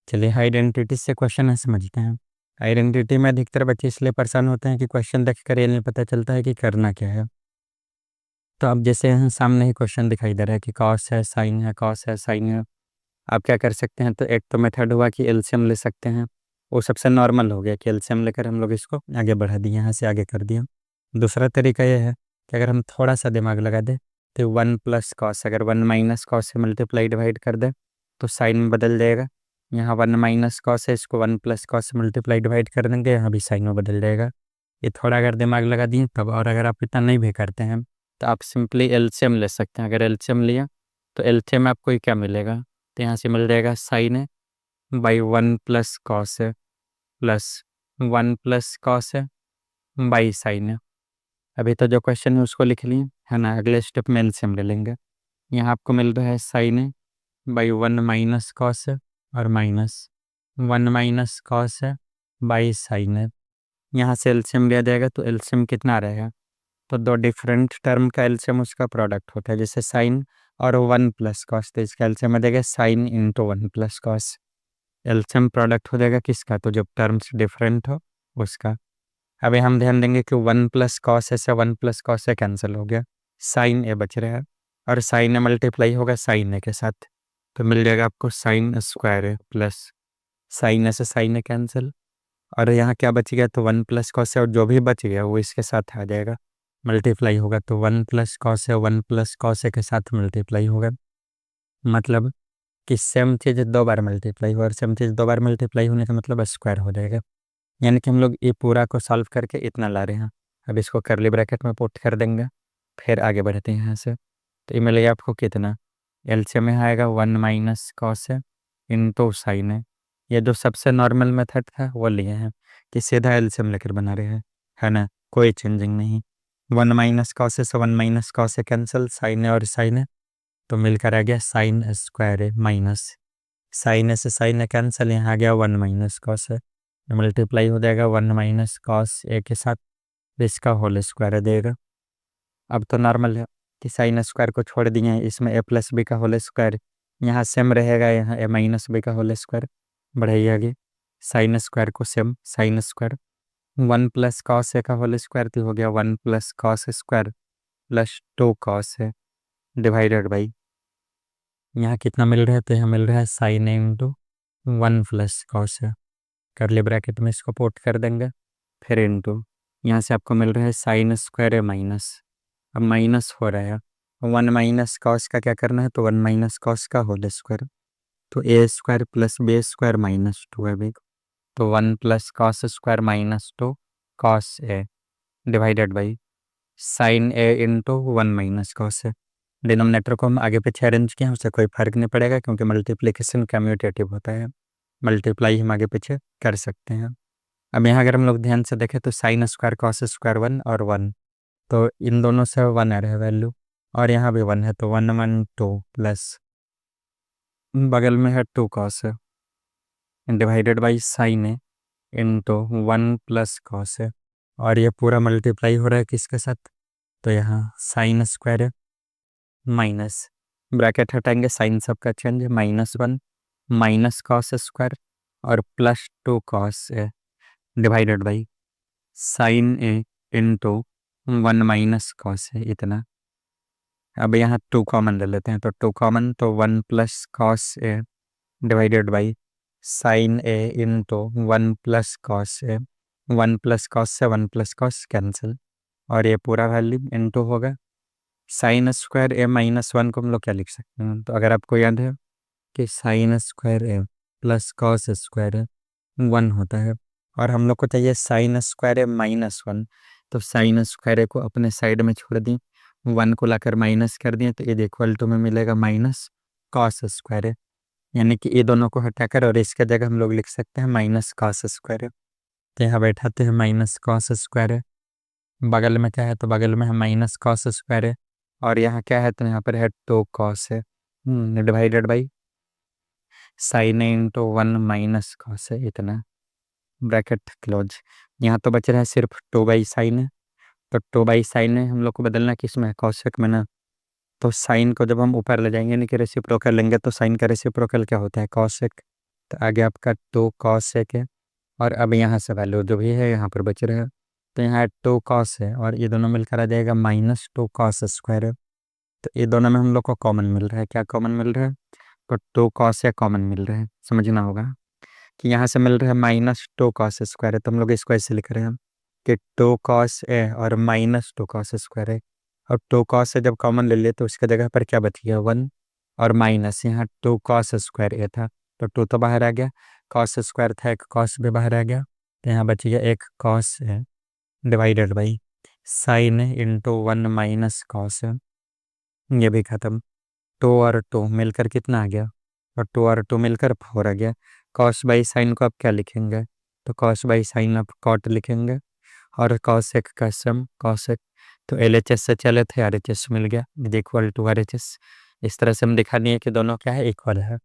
चलिए आइडेंटिटी से क्वेश्चन है समझते हैं। आइडेंटिटी में अधिकतर बच्चे इसलिए परेशान होते हैं कि क्वेश्चन देख कर ये नहीं पता चलता है कि करना क्या है। तो अब जैसे यहाँ सामने ही क्वेश्चन दिखाई दे रहा है कि कॉस है साइन है, कॉस है साइन है। आप क्या कर सकते हैं, तो एक तो मेथड हुआ कि एलसीएम ले सकते हैं। वो सबसे नॉर्मल हो गया कि एलसीएम लेकर हम लोग इसको आगे बढ़ा दिए, यहाँ से आगे कर दिया। दूसरा तरीका यह है कि अगर हम थोड़ा सा दिमाग लगा दें तो 1 + कॉस, अगर 1 - कॉस से मल्टीप्लाई डिवाइड कर दे तो साइन में बदल जाएगा। यहाँ 1 - कॉस है, इसको 1 + कॉस से मल्टीप्लाई डिवाइड कर देंगे, यहाँ भी साइन में बदल जाएगा। ये थोड़ा अगर दिमाग लगा दिए तब। और अगर आप इतना नहीं भी करते हैं तो आप सिंपली एलसीएम ले सकते हैं। अगर एलसीएम लिया तो एलसीएम में आपको क्या मिलेगा, तो यहाँ से मिल जाएगा साइन है बाई 1 + कॉस है प्लस 1 + कॉस है बाई साइन है। अभी तो जो क्वेश्चन है उसको लिख लिए है ना, अगले स्टेप में एलसीएम ले लेंगे। यहाँ आपको मिल रहा है साइन है बाई 1 - कॉस है और माइनस 1 - कॉस है बाई साइन है। यहाँ से एलसीएम लिया जाएगा तो एलसीएम कितना रहेगा, तो दो डिफरेंट टर्म का एलसीएम उसका प्रोडक्ट होता है, जैसे साइन और 1 + कॉस, तो इसका एलसीएम आ जाएगा sine into 1 + cos. LCM product हो जाएगा किसका, तो जब टर्म्स डिफरेंट हो उसका। अभी हम ध्यान देंगे कि 1 + कॉस से 1 + कॉस से कैंसिल हो गया, साइन ए बच रहा है और साइन ए मल्टीप्लाई होगा साइन ए के साथ, तो मिल जाएगा आपको साइन स्क्वायर ए प्लस साइन ए से साइन ए कैंसिल। और यहाँ क्या बच गया, तो 1 + कॉस है और जो भी बच गया वो इसके साथ आ जाएगा, मल्टीप्लाई होगा, तो 1 + कॉस है 1 + कॉस के साथ मल्टीप्लाई होगा। मतलब कि सेम चीज़ दो बार मल्टीप्लाई हो और सेम चीज़ दो बार मल्टीप्लाई होने का मतलब स्क्वायर हो जाएगा। यानी कि हम लोग ये पूरा को सॉल्व करके इतना ला रहे हैं। अब इसको करली ब्रैकेट में पुट कर देंगे, फिर आगे बढ़ते हैं यहाँ से। तो ये मिलेगा आपको कितना, एलसीएम में आएगा 1 - कॉस है इंटू साइन है। ये जो सबसे नॉर्मल मेथड था वो लिए हैं कि सीधा एलसीएम लेकर बना रहे हैं, है ना, कोई चेंजिंग नहीं। 1 - कॉस से 1 - कॉस कैंसिल, साइन है और साइन है, तो मिलकर आ गया साइन स्क्वायर है माइनस साइन है से साइन है कैंसिल, यहाँ आ गया 1 - कॉस है, मल्टीप्लाई हो जाएगा 1 - कॉस ए के साथ, इसका होल स्क्वायर देगा। अब तो नॉर्मल है कि साइन स्क्वायर को छोड़ दिए हैं, इसमें ए प्लस बी का होल स्क्वायर यहाँ सेम रहेगा, यहाँ ए माइनस बी का होल स्क्वायर बढ़ाइए आगे, साइन स्क्वायर को same sine square 1 + cos A का होल स्क्वायर तो हो गया 1 + कॉस स्क्वायर प्लस 2 कॉस है डिवाइडेड बाई, यहाँ कितना मिल रहा है, तो यहाँ मिल रहा है साइन ए इंटू 1 + कॉस है, करली ब्रैकेट में इसको पुट कर देंगे, फिर इंटू यहाँ से आपको मिल रहा है साइन स्क्वायर है माइनस, अब माइनस हो रहा है 1 - कॉस का क्या करना है, तो 1 - कॉस का होल स्क्वायर, तो ए स्क्वायर प्लस बी स्क्वायर -2 है भी, तो 1 + cos square -2 cos A divided by sine A into 1 - cos है। डिनोमिनेटर को हम आगे पीछे अरेंज किए हैं, उससे कोई फर्क नहीं पड़ेगा क्योंकि मल्टीप्लिकेशन कम्यूटेटिव होता है, मल्टीप्लाई हम आगे पीछे कर सकते हैं। अब यहाँ अगर हम लोग ध्यान से देखें तो साइन स्क्वायर कॉस स्क्वायर 1 और 1, तो इन दोनों से 1 आ रहा है वैल्यू, और यहाँ भी 1 है, तो 1 - 1 2 प्लस बगल में है 2 कॉस है डिवाइडेड बाई साइन है इंटू 1 + कॉस है, और ये पूरा मल्टीप्लाई हो रहा है किसके साथ, तो यहाँ साइन स्क्वायर है माइनस ब्रैकेट हटाएंगे, साइन सबका चेंज -1 -कॉस स्क्वायर और +2 कॉस है divided by sine A into 1 - cos है इतना। अब यहाँ 2 कॉमन ले लेते हैं, तो 2 कॉमन, तो 1 + cos A divided by sine A into 1 + cos A, 1 + cos से 1 + कॉस कैंसिल, और ये पूरा वैल्यू इंटू होगा साइन स्क्वायर ए -1 को हम लोग क्या लिख सकते हैं, तो अगर आपको याद है कि साइन स्क्वायर ए प्लस कॉस स्क्वायर ए 1 होता है, और हम लोग को चाहिए साइन स्क्वायर ए -1, तो साइन स्क्वायर ए को अपने साइड में छोड़ दी, 1 को लाकर माइनस कर दिए, तो ये इक्वल टू में मिलेगा -कॉस स्क्वायर ए, यानी कि ये दोनों को हटाकर और इसके जगह हम लोग लिख सकते हैं -कॉस स्क्वायर ए। तो यहाँ बैठाते हैं -कॉस स्क्वायर ए, बगल में क्या है, तो बगल में है -कॉस स्क्वायर है, और यहाँ क्या है, तो यहाँ पर है 2 कॉस है divided by sine A into 1 - cos है इतना, ब्रैकेट क्लोज। यहाँ तो बच रहा है सिर्फ 2/साइन है, तो 2/साइन है हम लोग को बदलना किस में, कॉसेक में ना, तो साइन को जब हम ऊपर ले जाएंगे यानी कि रेसिप्रोकल लेंगे, तो साइन का रेसिप्रोकल क्या होता है, कॉसेक, तो आगे आपका 2 कॉस सेक है, और अब यहाँ से वैल्यू जो भी है यहाँ पर बच रहा है, तो यहाँ 2 कॉस है और ये दोनों मिलकर आ जाएगा -2 कॉस स्क्वायर है। तो ये दोनों में हम लोग को कॉमन मिल रहा है, क्या कॉमन मिल रहा है? तो 2 कॉस या कॉमन मिल रहा है। समझना होगा कि यहाँ से मिल रहा है -2 कॉस स्क्वायर है, तो हम लोग इसको ऐसे लिख रहे हैं कि 2 कॉस है और -2 कॉस स्क्वायर है। और 2 कॉस से जब कॉमन ले लिए तो उसके जगह पर क्या बच गया 1, और माइनस यहाँ 2 कॉस स्क्वायर ए था, तो 2 तो बाहर आ गया, कॉस स्क्वायर था, एक कॉस भी बाहर आ गया, तो यहाँ बच गया एक कॉस है divided by sine into 1 minus cos है, ये भी खत्म। 2 और 2 मिलकर कितना आ गया? और 2 और 2 मिलकर 4 आ गया। कॉस बाई साइन को आप क्या लिखेंगे? तो कॉस बाई साइन आप कॉट लिखेंगे, और कॉस एक का सम कॉस एक, तो LHS से चले थे RHS मिल गया, इज इक्वल टू RHS। इस तरह से हम दिखा दिए कि दोनों क्या है, इक्वल है।